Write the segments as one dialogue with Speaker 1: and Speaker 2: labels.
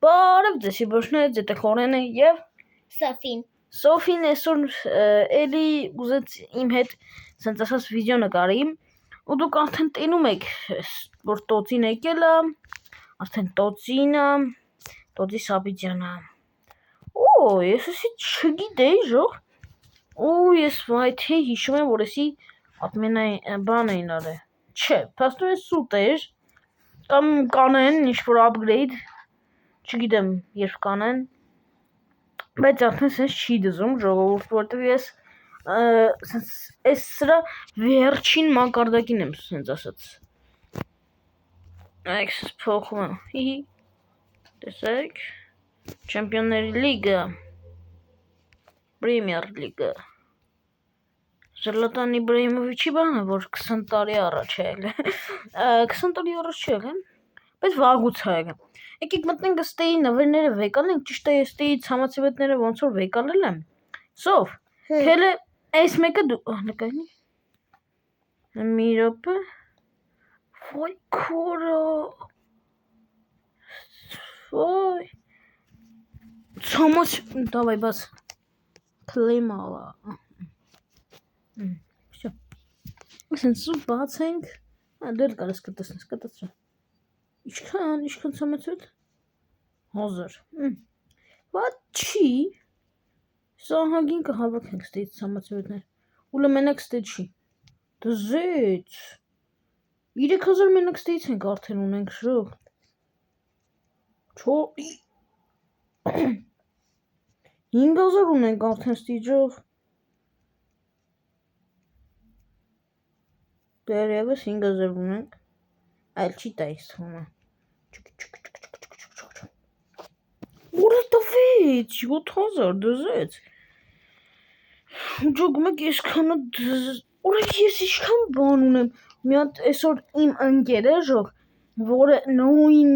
Speaker 1: Բարև ձեզ, իբրշները ձետ է խորեն է և
Speaker 2: Սոֆին
Speaker 1: Սոֆին այսօր էլի ուզեց իմ հետ սենց ասած վիդեո նկարի ու դուք արդեն տենում եք, որ տոցին եկել է, արդեն տոցի Սաբիջանը ես էսի չգիտեի ժող ես վայթե հիշում եմ, որ էսի բան էին արել չէ, պաստոր ես սուտ էր կամ կանեն ինչ-որ upgrade չգիտեմ երբ կանեն, բայց արդեն սենց չի դզում ժողովուրդ, որտև ես սրա վերջին մակարդակին եմ սենց ասած այք սենց փոխում եմ, հիհի, տեսեք, չեմպիոնների լիգը, պրեմիեր լիգը, Զլատան Իբրահիմովիչի բանը, որ 20 տարի առաջ է եղել, 20 տարի առաջ չի եղել, բայց վաղուց է եղել, եկեք մտնենք ստեի նվերները վեկալենք, ճիշտ է ես ստեի ցամացիվետները ոնց որ վեկալել եմ, Սով, քելը այս մեկը դու, նկայնի, մի րոպե, ոյ քորը, ոյ, դավայ բաց, claim ալա, всё, սենց սու բացենք, դել կարես կտեսնես, կտեսրա, իչքան ցամացիվետ, 1000, վատ չի, սահագին կհավաքենք ստեից ցամացիվետներ, ուլը մենակ ստեյ չի, դզեց, 3000 մենակ ստեից ենք արդեն ունենք շող, չո, 5000 ունենք արդեն ստիջով, դերևս 5000 ունենք, այլ չի տայիս թվում է, Ուրը տվեց, 7000 դզեց, ջոգում եք եսքանը դզեց, ուրը ես իշքան բան ունեմ, մի հատ այսօր իմ ընկեր է ժող, որը նույն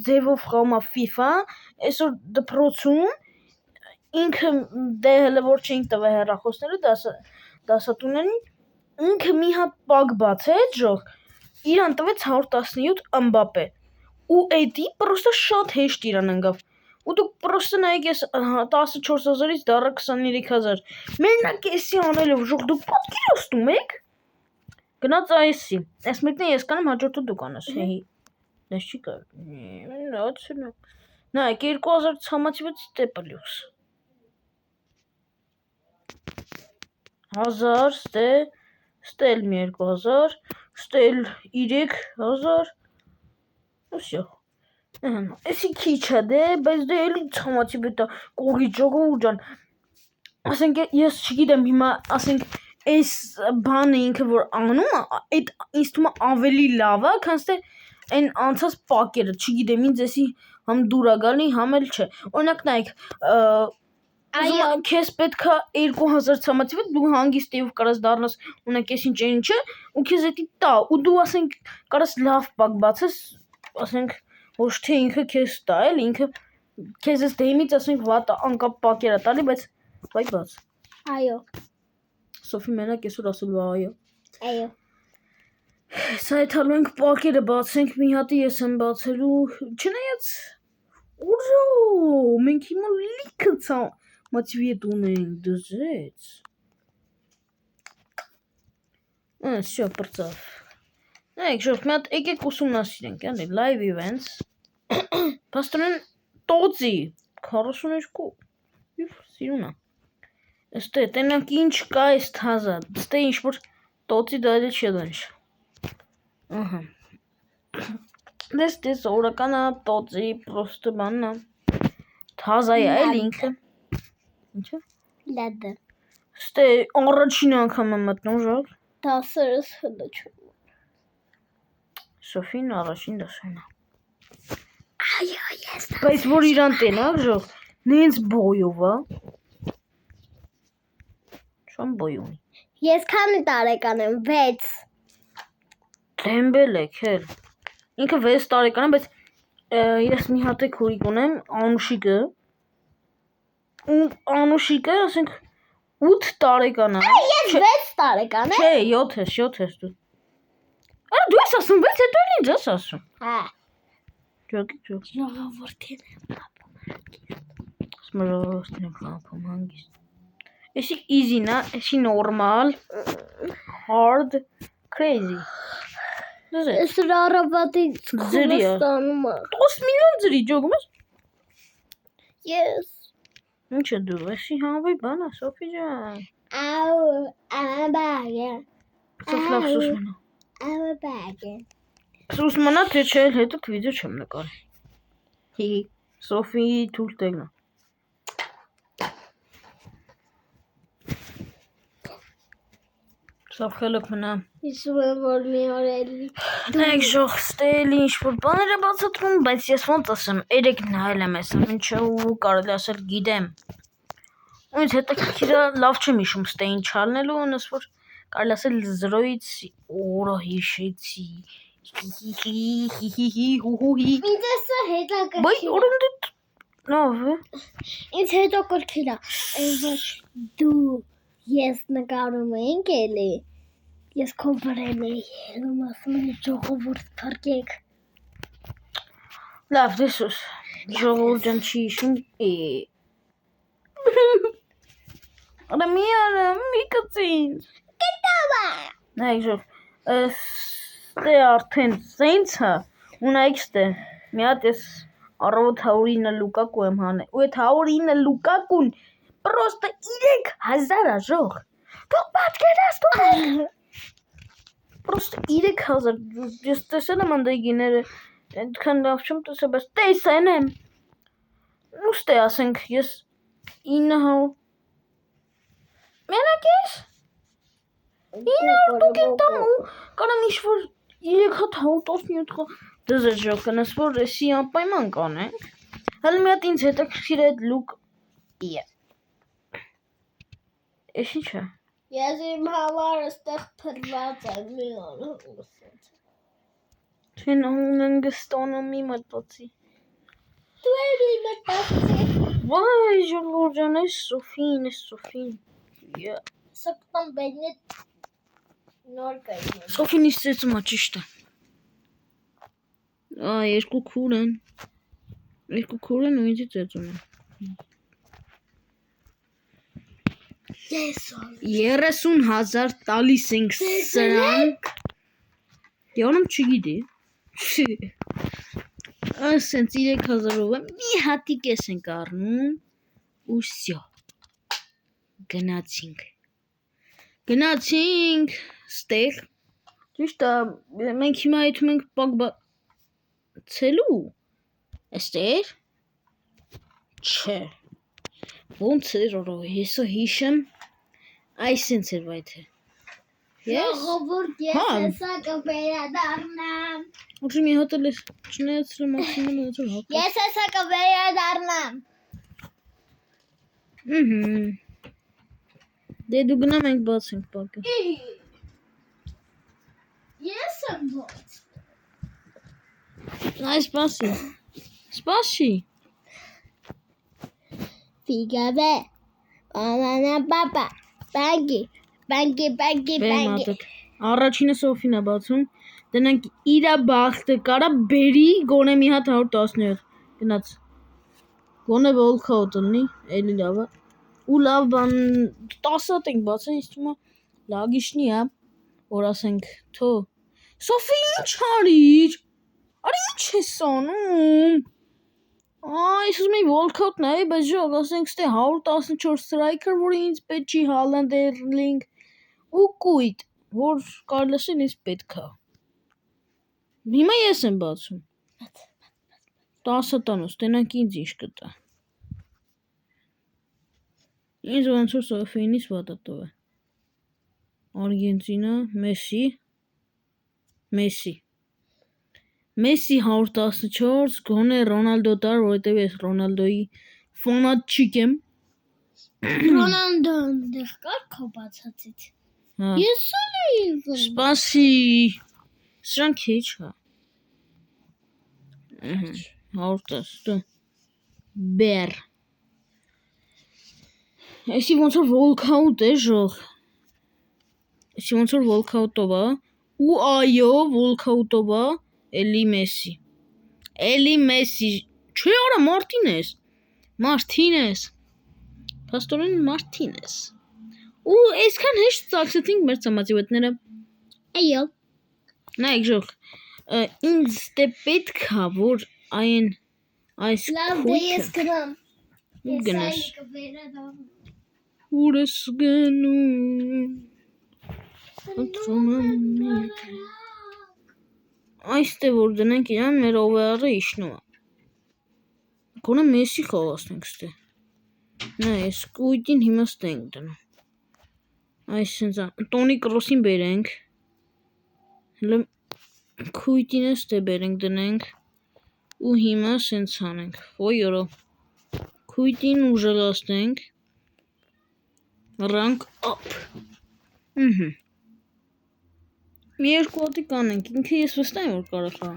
Speaker 1: ձևով խաղում է FIFA, այսօր դպրոցում, ինքը դե հələ որ չենք տվել հեռախոսները դասատուներին, ինքը մի հատ պակ բացեց ժող, իրան տվեց 117 Մբապե, ու էդի պրոստը շատ հեշտ իրան ընգավ, ու դուք պրոստը նայեք ես 14000-ից դառա 23000, մենակ էսի անելով ժող դուք պատկերացնում եք, գնաց այսի, այս մեկն է ես կանեմ հաջորդը դու կանես, հեհի, դες չի կար, նայեք 2000 ցամացիվեց ստե պլյուս, 1000 ստել մի 2000, ստել 3000, всё, էսի քիչ է դե, բայց դե էլի ցամացիվետ է, կողի ժողովուրդ ջան, ասենք ես չգիտեմ հիմա, ասենք այս բանը ինքը որ անում է, այդ ինձ թվում է ավելի լավ է, քան թե այն անցած պակերը, չգիտեմ ինձ էսի համ դուր է գալի, համ էլ չէ, օրինակ նայեք, քեզ պետք է 2000 ցամացիվետ, դու հանգիստ էով կարաս դառնաս ունեք ես ինչը, ու քեզ էդի տա, ու դու ասենք կարաս լավ պակ բացես, ասենք ոչ թե ինքը քեզ տա էլ, ինքը քեզ ես դեմից ասենք վատ անկապ պակեր է տալի, բայց վայ բաց,
Speaker 2: այո,
Speaker 1: Սոֆի մենակ այսօր ասել վա
Speaker 2: այո,
Speaker 1: սա եթալու ենք պակերը բացենք, մի հատի ես եմ բացելու, չնայած, ուրո, մենք հիմա լիքը ցամացիվետ ունենք, դզեց, всё, պրծավ, նայեք ժող, մի հատ եկեք ուսումնասիրենք, յանի, live events, պաստորեն տոցի, 42, սիրուն է, ստե, տենակ ինչ կա ես թազա, ստե ինչ-որ տոցի դայլը չի դանիշ, դես օրական է տոցի, պրոստը բանն է, թազա է այլ ինքը, ինչը,
Speaker 2: լադը,
Speaker 1: ստե առաջին անգամ եմ մտնում ժող,
Speaker 2: դասերս հլը չում,
Speaker 1: Սոֆին առաջին դասերն է,
Speaker 2: այո, ես
Speaker 1: բայց որ իրան տենակ ժող, նենց բոյով է, շան բոյ ունի,
Speaker 2: ես քանի տարեկան եմ, 6,
Speaker 1: դեմբել եք էլ, ինքը 6 տարեկան է, բայց ես մի հատ եք հորիկ ունեմ, Անուշիկը, ու Անուշիկը, ասենք, 8 տարեկան է,
Speaker 2: ես 6 տարեկան
Speaker 1: չէ, 7 ես դու, Արա դու ես ասում, բայց հետո էլ ինձ ես ասում, Ճոկի։
Speaker 2: Ժողովրդին
Speaker 1: Սմրոստին խափում հանգիստ։ Էսի easy-ն է, էսի normal, hard, crazy։ Դե
Speaker 2: Սրա առավոտի
Speaker 1: Ձրի է։
Speaker 2: ստանում է։
Speaker 1: 10 միլիոն ձրի ջոգում ես։
Speaker 2: Yes.
Speaker 1: Ինչ է դու, էսի հավի բան է, Սոֆի ջան։
Speaker 2: Բագը։
Speaker 1: Սոֆ լավ սուս մնա։
Speaker 2: Բագը։
Speaker 1: Սուս մնա, թե չէ հետո վիդեո չեմ նկարի։ Հի, Սոֆի թույլ տեգնա։ Սոֆ խելոք մնա։
Speaker 2: Հիշում եմ, որ մի օր էլի
Speaker 1: Նայեք ժող ստելի ինչ-որ բաներ է բացատրում, բայց ես ոնց ասեմ, երեք նայել եմ էսը, ինչու կարելի ասել գիտեմ։ Ու ինձ հետաքրքիր է, լավ չեմ հիշում ստեին չալնելու, ունես որ կարելի ասել 0-ից օրը հիշեցի։ Հի։
Speaker 2: Ինձ էսը հետաքրքիր
Speaker 1: Բայ օրենդ լավ է։
Speaker 2: Ինձ հետաքրքիր է, որ դու ես նկարում ենք էլի։ Ես քո վրան էի ելում, ասում եմ ժողովուրդ փրկեք։
Speaker 1: Լավ, դեսուս։ Ժողովուրդ ջան չի հիշում։ Արա մի կծին։
Speaker 2: Կտավա։
Speaker 1: Նայեք ժող, ստե արդեն սենցը, ու նայեք ստե, մի հատ ես առավոտ 109 լուկակու եմ հանել, ու այդ 109 լուկակուն պրոստը 3000 է ժող, դուք պատկերացնում պրոստը 3000, ես տեսել եմ անդայգիները, այդքան լավ չեմ տեսել, բայց տեսեն եմ, ու ստե ասենք ես 900, մենակ ես, 900 դուք են տամու, կարամ ինչ-որ 317 դզր ժող կնս, որ էսի անպայման կանենք, հəl մի հատ ինձ հետաքրքիր է այդ լուկ է, էս ինչ է,
Speaker 2: Ես իմ համար ստեղ փրված եմ մի օր հուսած։
Speaker 1: չեն հանգստանում մի մտածի,
Speaker 2: Դու էլ իմ մտածի։
Speaker 1: վայ ժողովուրդ ջան, այս Սոֆին,
Speaker 2: Սպտան բենի նոր կայնի։
Speaker 1: Սոֆին իսկ ծեծում է ճիշտ է, երկու քուր են ու ինձի ծեծում են,
Speaker 2: Ես
Speaker 1: 30,000 տալիս ենք սրանք, յանում չգիտի, ասենց 3000-ով է, մի հատիկ ես ենք առնում, ու սյո, գնացինք, ստեղ, ճիշտ է, մենք հիմա այդում ենք պակ բացելու, էստեր, չէ, ոնց էր օրով, եսո հիշեմ, այսենց էր վայթե,
Speaker 2: Ժողովուրդ ես
Speaker 1: Հա։
Speaker 2: հեսա կվերադառնամ։
Speaker 1: Ուժի մի հատ էլ ես չնայացրը մաքսիմալ ուզոր հապ։
Speaker 2: Ես հեսա կվերադառնամ։
Speaker 1: Դե դու գնամ ենք բացենք պակը։
Speaker 2: Ես եմ ոչ։
Speaker 1: Այ սպասի։
Speaker 2: Ֆիգավե։ Անանա պապա։ Բանկի։
Speaker 1: Բեմատըք։ Առաջինը Սոֆին է բացում, դնանք իրա բախտը կարա բերի գոնե մի հատ 117, գնաց, գոնե վոլքաուտ ըլնի, էլի լավ է, ու լավ բան 10 հատ ենք բացեն, իսկ հիմա լագիշնի է, որ ասենք թո, Սոֆի ինչ արիր, արի ինչ ես անում, այս ուզում էի վոլքաուտ նայի, բայց ժող, ասենք ստե 114 սրայքր, որ ինձ պետ չի Հալանդ Էրլինգ, ու կույտ, որ կարել ասեն ինձ պետք է, հիմա ես եմ բացում, 10 տանոց, տենանք ինձ ինչ կտա, ինձ ոնց որ Սոֆիինից վատատով է, Արգենտինա, Մեսի 114, գոնե Ռոնալդո տար, որովհետև ես Ռոնալդոյի ֆանատչիկ եմ,
Speaker 2: Ռոնալդոն դեղ կար քո բացածից։ Ես էլ էի ուզում։
Speaker 1: Սպասի, սրանք քիչ հա, 110, դու, բեր, էսի ոնց որ վոլքաուտ է ժող, էսի ոնց որ վոլքաուտով է, ու այո վոլքաուտով է, էլի Մեսի, Էլի Մեսսի, չէ, արա Մարտինես։ Փաստորեն Մարտինես։ Ու այսքան հեշտ ծախսեցինք մեր ծամացիվետները։
Speaker 2: Այո։
Speaker 1: Նայեք ժող, ինձ դե պետք է, որ այս
Speaker 2: Լավ, դե ես գնամ։
Speaker 1: գնաս։ Ուր ես գնում։ Այստեղ որ դնենք իրան, մեր օվերը իշնում է։ Գոնե Մեսսի խաղացնենք ստե։ Նա այս կույտին հիմա ստենք դնում։ Այս սենց Տոնի Կրոսին բերենք։ Հələ կույտին ստե բերենք դնենք։ Ու հիմա սենց անենք։ Ոյորո։ Կույտին ուժեղացնենք։ Rank up։ Մի երկու հատի կանենք, ինքը ես վստահ եմ որ կարող է։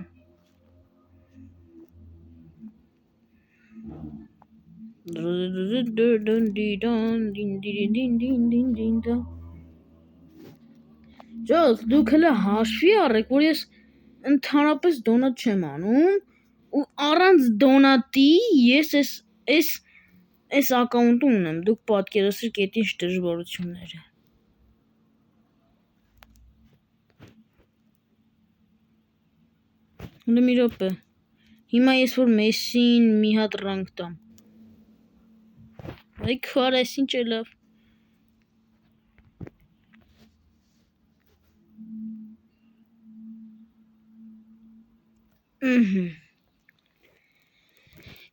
Speaker 1: Ջոս, դուք հələ հաշվի առեք, որ ես ընդհանրապես դոնատ չեմ անում, ու առանց դոնատի ես այս ակաունտում ունեմ, դուք պատկերացրեք այդ ինչ դժվարություններ է։ Հələ մի րոպե։ Հիմա ես որ Մեսսին մի հատ rank տամ։ Այ քար էս ինչ է լավ։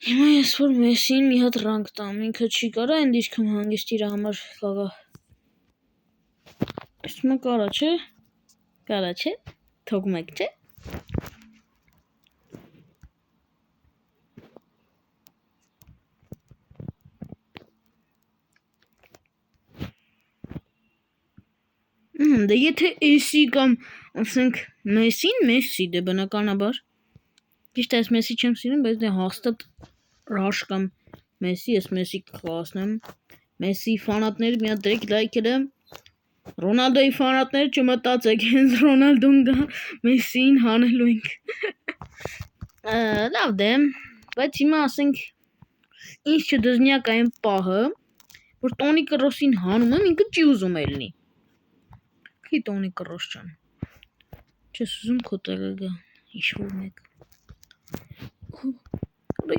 Speaker 1: Հիմա ես որ Մեսսին մի հատ rank տամ, ինքը չի կարա այն դիրքում հանգիստ իր համար խաղա։ Իսկ կարա, չէ։ Թող մեկ, չէ։ Դե եթե էսի կամ ասենք Մեսսի դե բնականաբար։ Ճիշտ է, ես Մեսսի չեմ սիրում, բայց դե հաստատ Ռաշ կամ Մեսսի, ես Մեսսի կխաղացնեմ։ Մեսսի ֆանատներ մի հատ դրեք լայքերը։ Ռոնալդոյի ֆանատներ չմտածեք, հենց Ռոնալդոն գա Մեսսին հանելու ենք։ Լավ դե, բայց հիմա ասենք ինչ չդժնյակ այն պահը, որ Տոնի Կրոսին հանում եմ, ինքը չի ուզում է լինի։ Քի Տոնի Կրոս ջան։ Չես ուզում քո տեղը գա, ինչ-որ մեկ։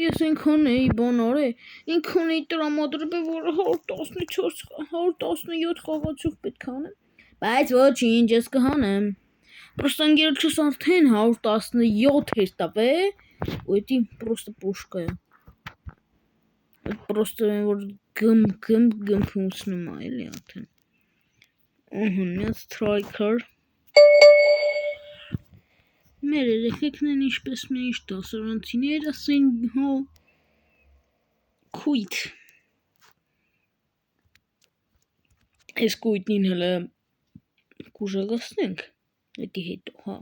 Speaker 1: Ես ինքան էի բանար է, ինքան էի տրամադրվել, որ 117 խաղացող պետք անեմ, բայց ոչինչ, ես կհանեմ, պրոստը անգերոջս արդեն 117 էր տավե, ու էդի պրոստը պուշկա է, պրոստը որ գմփունցնում է, էլի արդեն, մի հատ ստրայքեր, մեր երեխեքն են ինչպես մեր դասարանցիներ ասեն հո քույտ այս քույտնին հələ կուժեղացնենք էդի հետո հա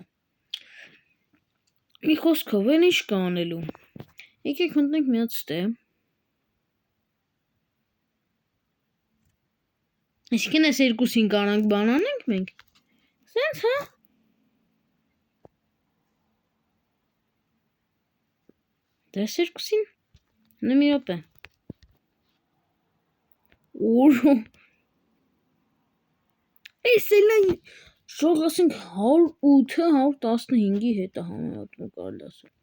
Speaker 1: մի խոսքով են ինչ կա անելու եկեք մտնենք մի հատ ստե այսինքն այս երկուսին կարանք բան անենք մենք սենց հա Դες երկուսին նմի րոպե Ուրո Այս էլ այն շող ասենք 108-ը 115-ի հետ է համեմատում կարելի ասել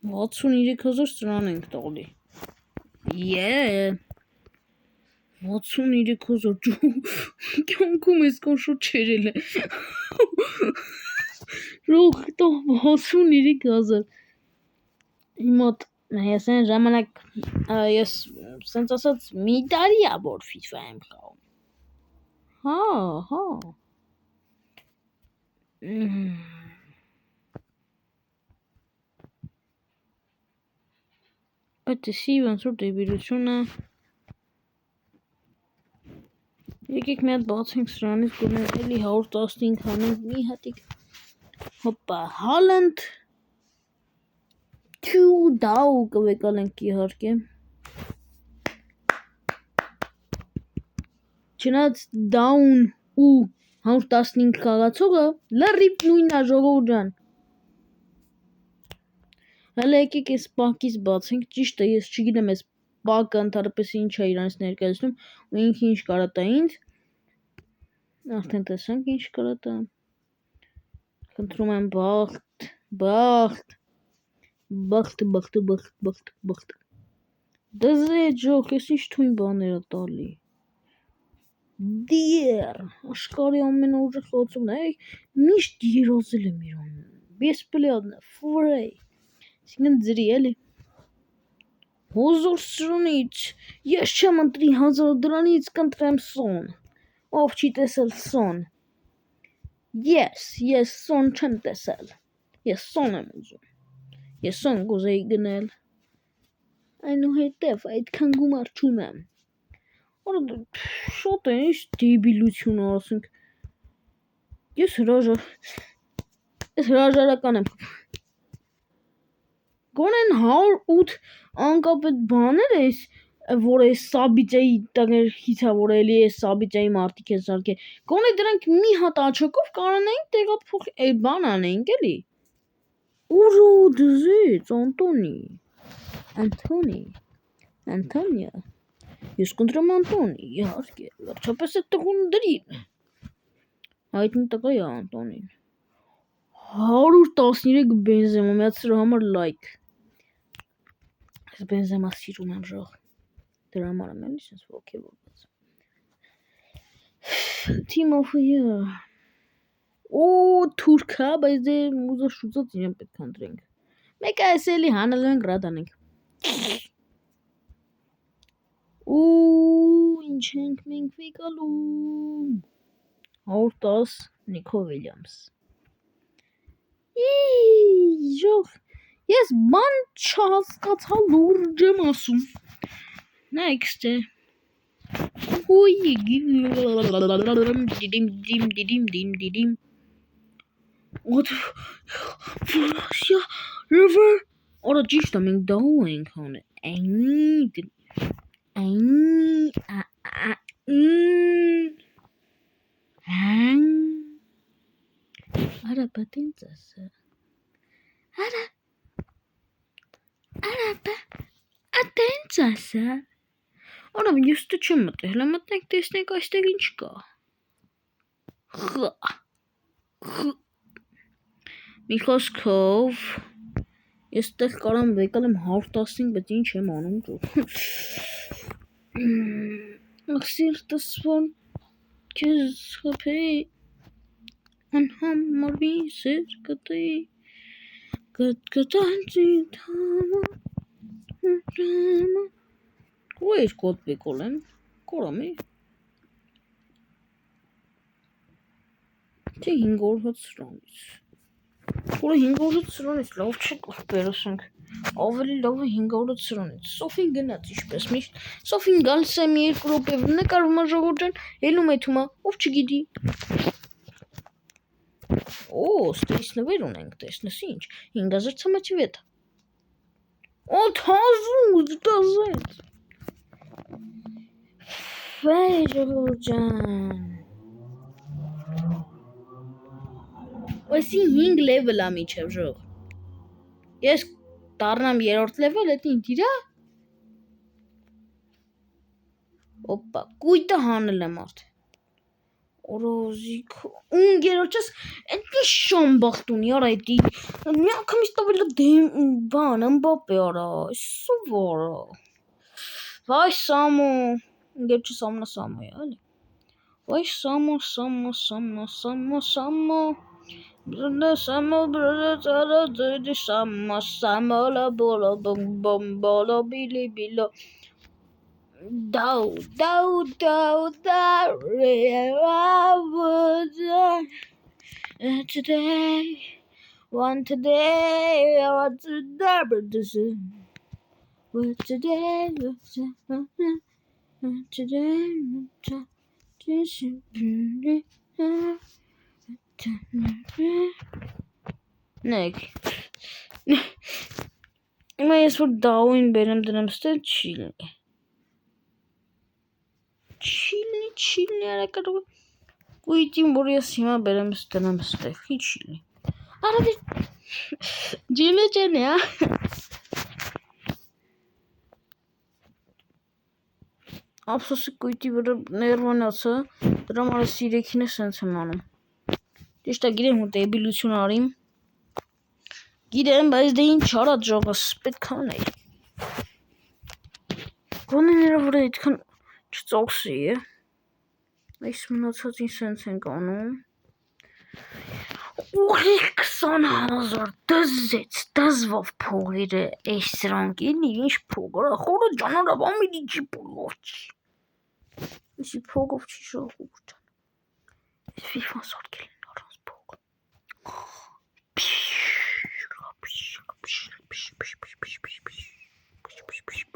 Speaker 1: $63,000 ծրան ենք տալի Yeah 63,000 կյանքում այսքան շուտ չերել է Ռող տա 63,000 Հիմա ես այն ժամանակ ես սենց ասած մի տարի է որ FIFA եմ խաղում Հա Բայց էսի ոնց որ դեբիրությունը Եկեք մի հատ բացենք սրանից գոնե էլի 115 հանենք մի հատիկ Հոպա Հալենդ Two դաու կվեկալենք իհարկե։ Չնայած down ու 115 խաղացողը լրիվ նույնն է ժողովուրդ ջան։ Հələ եկեք այս պակից բացենք, ճիշտ է, ես չգիտեմ այս պակը ընդհանրապես ինչ է իրանից ներկայացնում ու ինքը ինչ կարա տա ինձ։ Արդեն տեսանք ինչ կարա տա։ Խնդրում եմ բախտ։ Դզե ջոք, ես ինչ թույն բաներ է տալի։ Դիեր, աշխարհի ամենաուժեղ խաղացողն է, միշտ երազել եմ իրան։ Бесплатно, free։ Այսինքն ձրի էլի։ Հոզոր սրունից, ես չեմ ընտրի 1000 դրանից կընտրեմ սոն։ Ով չի տեսել սոն։ Ես սոն չեմ տեսել։ Ես սոն եմ ուզում։ Ես սոն կուզեի գնել։ Այնուհետև այդքան գումար չունեմ։ Որը շատ է, ինչ դեբիլություն ասենք։ Ես հրաժարական եմ։ Գոնեն 108 անկապետ բաներ էս, որ էս սաբիջայի տղերքից է, որ էլի էս սաբիջայի մարդիկ են սարքել։ Գոնե դրանք մի հատ աչակով կարանային տեղափոխել, բան անեինք էլի։ Ուրո դզեց, Անտոնիա։ Ես կընտրեմ Անտոնի, իհարկե, վերջապես այդ տղուն դրին։ Հայտնի տղա է Անտոնին։ 113 բենզեմա, միած սրա համար լայք։ Ես բենզեմա սիրում եմ ժող։ Դրա համար եմ էլի սենց ոգևորված։ Team of the year։ Օ, թուրքա, բայց դե մուզը շուծած իրեն պետք ընտրենք։ Մեկը այս էլի հանելու ենք ռադ անենք։ Ու ինչ ենք մենք վեկալում։ 110 Նիկո Վիլյամս։ Ժող, ես բան չհասկացա լուրջ եմ ասում։ Next է։ Օրա ճիշտ է, մենք դահու ենք անել։ Արա պատինց ասա։ Արա պատինց ասա։ Օրա ես դու չեմ մտել, հլա մտնենք տեսնենք այստեղ ինչ կա։ Մի խոսքով ես տեղ կարամ վեկալ եմ 115, բայց ինչ եմ անում ջող։ Սիրտս ոնց քեզ խփեի անհամար մի սեր կտեի գտանցի թամա Ու ես կոտ վեկալ եմ, կորամ է։ Թե 500 սրանից։ Որը 500 սրանից լավ չի կողպեր ասենք, ավելի լավ է 500 սրանից, Սոֆին գնաց ինչպես միշտ, Սոֆին գալիս է մի 2 րոպե նկարվում է ժողովուրդ ջան, ելնում է թումա, ով չգիտի։ Օ, ստերից նվեր ունենք, տեսնես ինչ, 5000 ցամաչվետ։ Օ, թազուզ, դազեց։ Վայ ժողովուրդ ջան։ Այսի 5 լևել է միջև ժող։ Ես դառնամ 3-րդ լևել, էդ ինչ իրա։ Օպա, կույտը հանել եմ արդեն։ Օրոզիկ, ունգերոջս այնտի շամբախտ ունի, արա էդի, մի անգամից տավելը բան, ըմբապ է արա, սովորա։ Վայ Սամո, ինգերջը Սամո է, ալի։ Վայ Սամո, Սամո, լա բոլա, բոմբոլա, բիլի, բիլո, Դաու, today, one today, I want to never do today, Nick. Հիմա ես որ դաուին բերեմ դրեմ ստեղ չի լինի։ Չի արա կարող կույտին որ ես հիմա բերեմ դրեմ ստեղ չի լինի։ Արա ջինը ջենի հա։ Ափսոսի կույտի վրա ներվանացը դրա համար 3-ին է սենց եմ անում։ Ճիշտ է գիտեմ ու դեբիլություն արիմ։ Գիտեմ, բայց դե ինչ արա ջողս պետք է անել։ Գոնե նրա վրա այդքան չծոքսի է։ Այս մնացածին սենց ենք անում։ Ուղի 20,000 դզվով փողեր է այս սրանք էլի ինչ փող արա խորը ջանարա բամիլի չի փողով չի։ Իսի փողով չի շողով ջան։ Ես FIFA սարքել են առանց փող։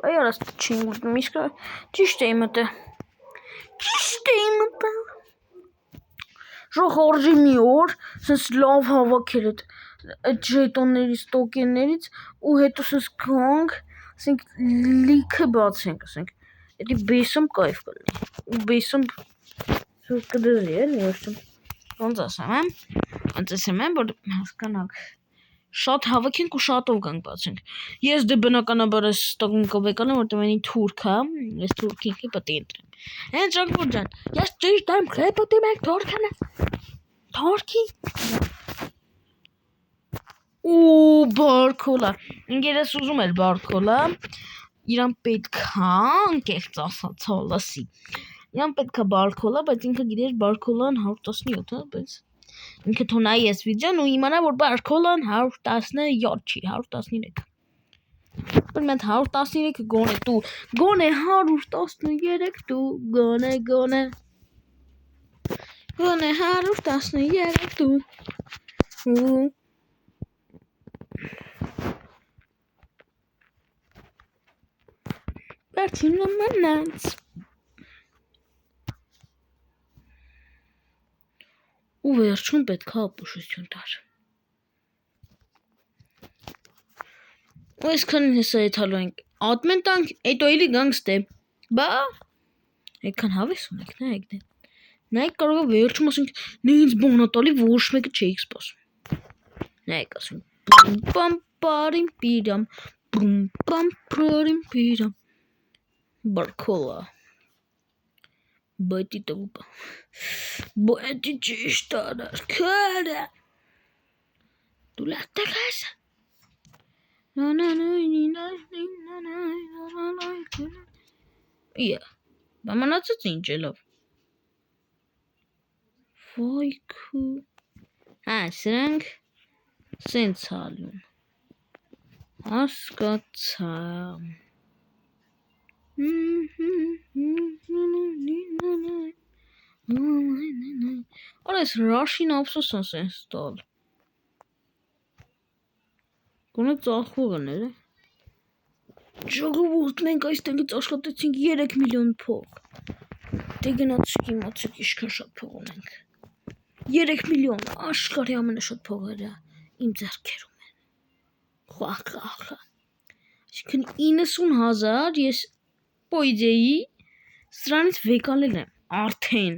Speaker 1: Այ արաս չի ուզում իսկա ճիշտ է իմը։ Ժող արժի մի օր, սենց լավ հավաքել այդ ժետոններից, տոկեններից ու հետո սենց գանք, սենք լիքը բացենք, սենք, էդի բեսում կայվ կլնի, ու բեսում կդզի էլի, ոնց ասեմ, որ հասկանանք, շատ հավաքենք ու շատով գանք բացենք, ես դե բնականաբար ես ստողում կովեկան եմ, որ տեմենի թուրք հա, ես թուրքինքի պտի ընտրեմ, հենց ժանգոր ջան, ես ճիշտ եմ խեպոտի մեկ թորքան է, թորքի, ու բարքոլա, ինգերես ուզում էր բարքոլա, իրան պետքա անկեղծ ասացա լասի, իրան պետքա բարքոլա, բայց ինքը գիտեր բարքոլան 117 հա, բայց ինքը թոնայի ես վիդյան ու իմանա, որ բարքոլան 117 չի, 113 Որ մենք 113 գոնե դու, գոնե 113 դու, գոնե 113 դու, ու Բարձինը մնաց ու վերջում պետք է ապուշություն տար ու այսքանին հեսա եթալու ենք ատմեն տանք, էտո էլի գանք ստե բա այդքան հավես ունեք, նայք կարող է վերջում ասենք նենց բանատալի ոչ մեկը չէիք սպասում նայք ասենք բում պարիմ պիրամ բում պամ պրարիմ պիրամ բարքոլա Բայտի տվուպա Բայտի ճիշտ արար քարը դու լատակ ես Իա բամանացած ինչ էլով Վայքու հա սրանք սենց հալում հասկացա Արա ես ռաշին ապսոս են սենց տալ Գոնե ծախողն էր Ժողովուրդ մենք այստեղից աշխատեցինք 3 միլիոն փող Դե գնացուք իմացեք իշքան շատ փող ունենք 3 միլիոն աշխարհի ամենաշատ փողերը իմ ձեռքերում են Խախախա Այսինքն 90,000 ես պոյդեի սրանից վեկալել եմ արդեն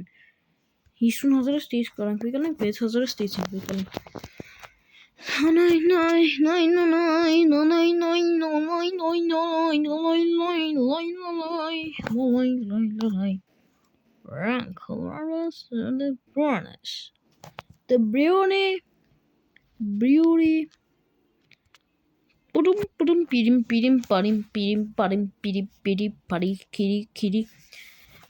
Speaker 1: 50,000-ը ստից կարանք վեկալենք 6,000-ը ստից ենք վեկալենք The Brewery Պարի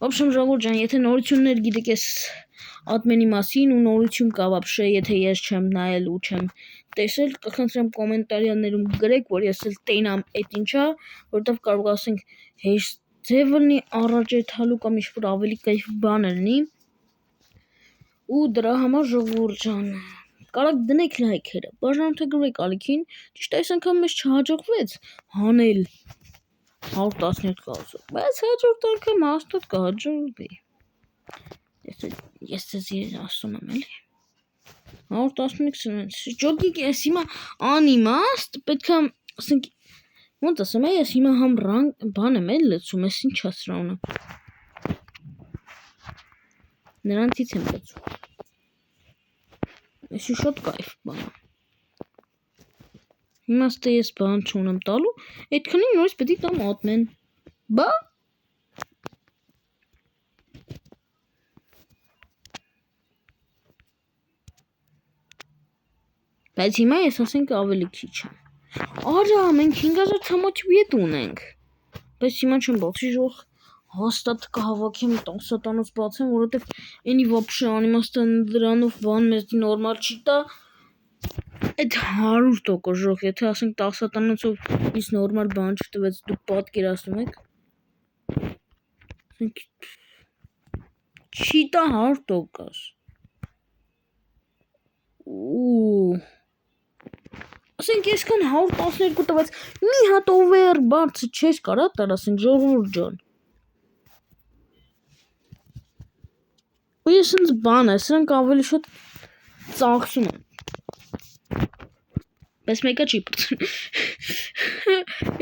Speaker 1: В общем, ժողովուրդ ջան, եթե նորություններ գիտեք ես ադմենի մասին ու նորություն կա вообще, եթե ես չեմ նայել ու չեմ տեսել, կխնդրեմ կոմենտարիաներում գրեք, որ ես էլ տենամ այդ ինչա, որտեվ կարող ասենք հեշտ ձև լինի առաջ եթալու կամ ինչ-որ ավելի կայֆ բան լինի ու դրա համար ժողովուրդ ջան Կարաք դնեք լայքերը, բաժանորդագրվեք ալիքին, ճիշտ այս անգամ մեզ չհաջողվեց հանել 112,000, բայց հաջորդ անգամ հաստատ կհաջողվի Ես ձեզ ասում եմ էլի 115 սրանց, ջոգիկ ես հիմա անիմաստ, պետք է ասենք Ոնց ասեմ, ես հիմա համ բան եմ էլ լցում, ես ինչ ասրա ունեմ։ Նրանցից եմ լցում։ Այսի շատ կայֆ բան է։ Հիմա ստե ես բան չունեմ տալու, այդքանին նորից պետք է տամ admin։ Բա բայց հիմա ես ասենք ավելի քիչ եմ։ Արա, մենք 5000 ցամաչի ունենք։ Բայց հիմա չեմ բացի ժող հաստատ կհավաքեմ 10 տանոց բացեմ, որովհետև այնի вообще անիմաստը դրանով բան մեզ նորմալ չի տա։ Այդ 100% ժող, եթե ասենք 10 տանոցով ինձ նորմալ բան չտվեց, դուք պատկերացնում եք։ Չի տա 100%։ Ասենք այսքան 112 տվեց, մի հատ over բարձր չես կարա տար, ասենք ժողովուրդ ջան։ Ու ես ինձ բան է, սրանք ավելի շատ ծախսում են։ Բայց մեկը չի պրծում։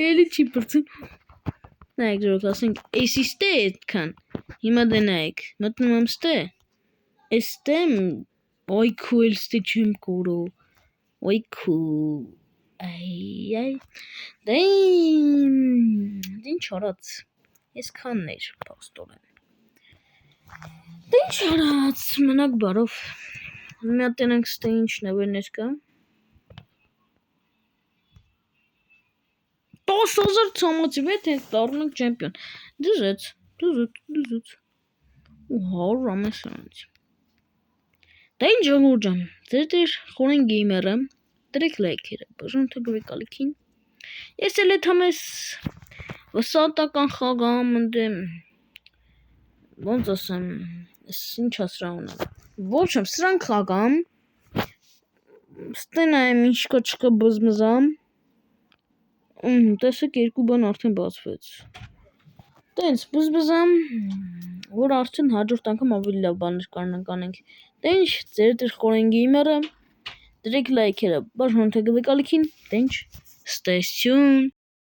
Speaker 1: Էլի չի պրծում։ Նայեք ժողովուրդ, ասենք էսի ստե այդքան։ Հիմա դե նայեք, մտնում եմ ստե։ Էստե ոյ քուլ ստե չեմ կորո։ Ոյ քու։ Այ։ Դե ինչ արած։ Այսքանն էր փաստորեն։ Դե ինչ արած, մնաք բարով։ Մի հատ տենանք ստե ինչն է որ ներկա։ 10000 ցամաչի վետ ենք դառնում ենք չեմպիոն։ Դժեց։ Ու 100 ամեսանց։ Դա ինչ ժողովուրդ ջան, ձեր խորեն գեյմերը, դրեք լայքերը, բաժանորդագրվեք ալիքին։ Ես էլ այդ համես վսատական խաղամ ընդեմ, ոնց ասեմ, ես ինչ ասրա ունեմ, ոչ եմ, սրանք խաղամ, ստենայեմ ինչ կա չկա բզմզամ, տեսեք երկու բան արդեն բացվեց, տենց բզբզամ, որ արդեն հաջորդ անգամ ավելի լավ բաներ կարնանք անենք, դե ինչ, ձեր խորեն գեյմերը, դրեք լայքերը, բաժանորդագրվեք ալիքին, տենց, stay tuned.